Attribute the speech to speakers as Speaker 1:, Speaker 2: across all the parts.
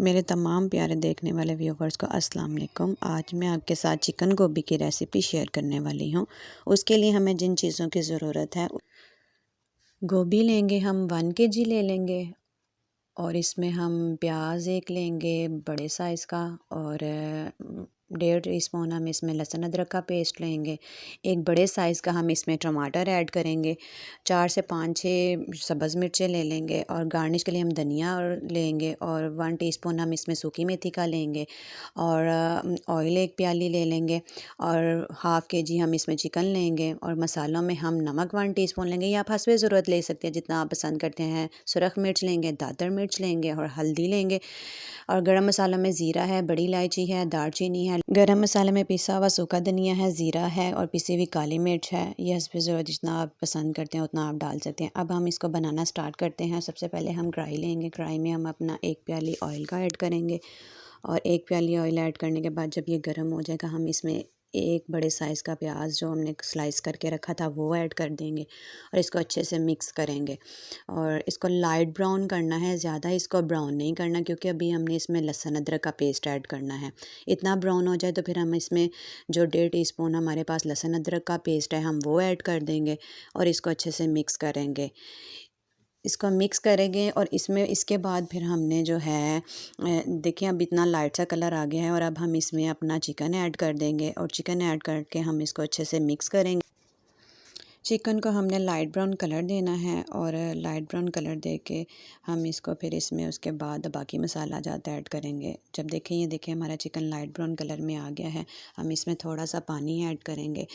Speaker 1: मेरे तमाम प्यारे देखने वाले व्यूवर्स को अस्सलाम वालेकुम। आज मैं आपके साथ चिकन गोभी की रेसिपी शेयर करने वाली हूँ। उसके लिए हमें जिन चीज़ों की ज़रूरत है, गोभी लेंगे हम 1 केजी ले लेंगे और इसमें हम प्याज एक लेंगे बड़े साइज़ का और 1.5 टीस्पून हम इसमें लहसुन अदरक का पेस्ट लेंगे। एक बड़े साइज़ का हम इसमें टमाटर ऐड करेंगे। 4 से 5-6 सब्ज़ मिर्चें ले लेंगे और गार्निश के लिए हम धनिया और लेंगे और 1 टीस्पून हम इसमें सूखी मेथी का लेंगे और ऑयल 1 प्याली ले लेंगे और हाफ़ केजी हम इसमें चिकन लेंगे और मसालों में हम नमक 1 टीस्पून लेंगे या आप हस्बे ज़रूरत ले सकते हैं जितना आप पसंद करते हैं। सुरख मिर्च लेंगे, दादर मिर्च लेंगे और हल्दी लेंगे और गरम मसाला में ज़ीरा है, बड़ी इलायची है, दालचीनी है। गरम मसाले में पिसा हुआ सूखा धनिया है, ज़ीरा है और पिसी हुई काली मिर्च है। ये हस्बे ज़रूरत जितना आप पसंद करते हैं उतना आप डाल सकते हैं। अब हम इसको बनाना स्टार्ट करते हैं। सबसे पहले हम कढ़ाई लेंगे। कढ़ाई में हम अपना 1 प्याली ऑयल का ऐड करेंगे और 1 प्याली ऑयल ऐड करने के बाद जब ये गर्म हो जाएगा हम इसमें एक बड़े साइज़ का प्याज जो हमने स्लाइस करके रखा था वो ऐड कर देंगे और इसको अच्छे से मिक्स करेंगे और इसको लाइट ब्राउन करना है, ज़्यादा इसको ब्राउन नहीं करना क्योंकि अभी हमने इसमें लहसुन अदरक का पेस्ट ऐड करना है। इतना ब्राउन हो जाए तो फिर हम इसमें जो 1.5 टीस्पून हमारे पास लहसुन अदरक का पेस्ट है हम वो ऐड कर देंगे और इसको अच्छे से मिक्स करेंगे। इसको मिक्स करेंगे और इसमें इसके बाद फिर हमने जो है देखिए अब इतना लाइट सा कलर आ गया है और अब हम इसमें अपना चिकन ऐड कर देंगे और चिकन ऐड करके हम इसको अच्छे से मिक्स करेंगे। चिकन को हमने लाइट ब्राउन कलर देना है और लाइट ब्राउन कलर दे के हम इसको फिर इसमें उसके बाद बाकी मसाला जाता ऐड करेंगे। जब देखें ये देखें हमारा चिकन लाइट ब्राउन कलर में आ गया है, हम इसमें थोड़ा सा पानी ऐड करेंगे।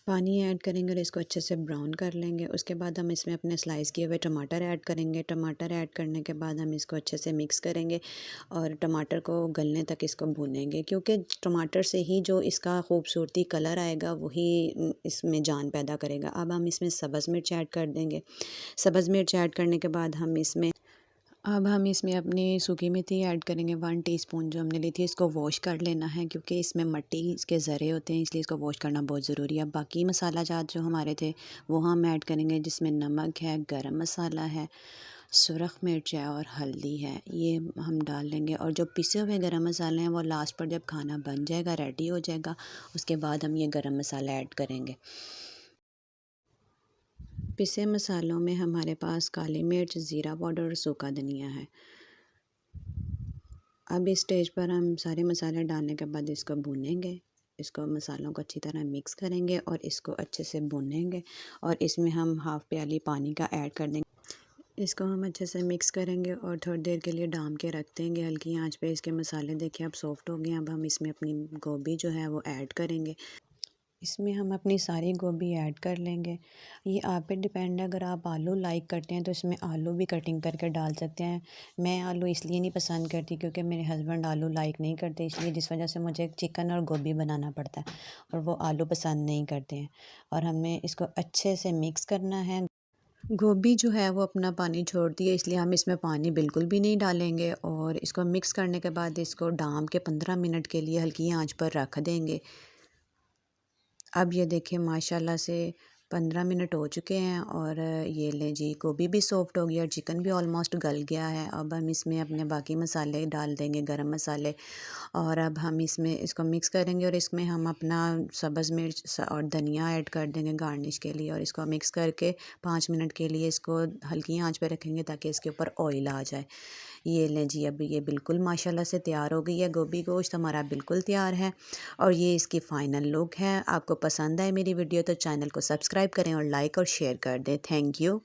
Speaker 1: पानी ऐड करेंगे और इसको अच्छे से ब्राउन कर लेंगे। उसके बाद हम इसमें अपने स्लाइस किए हुए टमाटर ऐड करेंगे। टमाटर ऐड करने के बाद हम इसको अच्छे से मिक्स करेंगे और टमाटर को गलने तक इसको भूनेंगे क्योंकि टमाटर से ही जो इसका खूबसूरती कलर आएगा वही इसमें जान पैदा करेगा। अब हम इसमें सब्ज़ मिर्च ऐड कर देंगे। सब्ज़ मिर्च ऐड करने के बाद हम इसमें अपनी सूखी मेथी ऐड करेंगे 1 टीस्पून जो हमने ली थी। इसको वॉश कर लेना है क्योंकि इसमें मिट्टी इसके ज़रे होते हैं इसलिए इसको वॉश करना बहुत ज़रूरी है। बाकी मसाला जात जो हमारे थे वो हम ऐड करेंगे जिसमें नमक है, गरम मसाला है, सुरख मिर्च है और हल्दी है, ये हम डाल लेंगे और जो पिसे हुए गरम मसाले हैं वो लास्ट पर जब खाना बन जाएगा रेडी हो जाएगा उसके बाद हम ये गरम मसाला ऐड करेंगे। पिसे मसालों में हमारे पास काली मिर्च, ज़ीरा पाउडर और सूखा धनिया है। अब इस स्टेज पर हम सारे मसाले डालने के बाद इसको भूनेंगे। इसको मसालों को अच्छी तरह मिक्स करेंगे और इसको अच्छे से भूनेंगे और इसमें हम हाफ़ प्याली पानी का ऐड कर देंगे। इसको हम अच्छे से मिक्स करेंगे और थोड़ी देर के लिए डाम के रख देंगे हल्की आंच पे। इसके मसाले देखिए अब सॉफ्ट हो गए हैं। अब हम इसमें अपनी गोभी जो है वो ऐड करेंगे। इसमें हम अपनी सारी गोभी ऐड कर लेंगे। ये आप पे डिपेंड है, अगर आप आलू लाइक करते हैं तो इसमें आलू भी कटिंग करके डाल सकते हैं। मैं आलू इसलिए नहीं पसंद करती क्योंकि मेरे हस्बैंड आलू लाइक नहीं करते, इसलिए जिस वजह से मुझे चिकन और गोभी बनाना पड़ता है और वो आलू पसंद नहीं करते हैं। और हमें इसको अच्छे से मिक्स करना है। गोभी जो है वो अपना पानी छोड़ती है इसलिए हम इसमें पानी बिल्कुल भी नहीं डालेंगे और इसको मिक्स करने के बाद इसको डाम के 15 मिनट के लिए हल्की आंच पर रख देंगे। अब ये देखिए माशाल्लाह से 15 मिनट हो चुके हैं और ये लें जी गोभी भी सॉफ्ट हो गई और चिकन भी ऑलमोस्ट गल गया है। अब हम इसमें अपने बाकी मसाले डाल देंगे, गरम मसाले, और अब हम इसमें इसको मिक्स करेंगे और इसमें हम अपना सब्ज़ मिर्च और धनिया ऐड कर देंगे गार्निश के लिए और इसको मिक्स करके 5 मिनट के लिए इसको हल्की आंच पे रखेंगे ताकि इसके ऊपर ऑयल आ जाए। ये लें जी अब ये बिल्कुल माशाल्लाह से तैयार हो गई है। गोभी गोश्त हमारा बिल्कुल तैयार है और ये इसकी फ़ाइनल लुक है। आपको पसंद आए मेरी वीडियो तो चैनल को सब्सक्राइब करें और लाइक और शेयर कर दें। Thank you.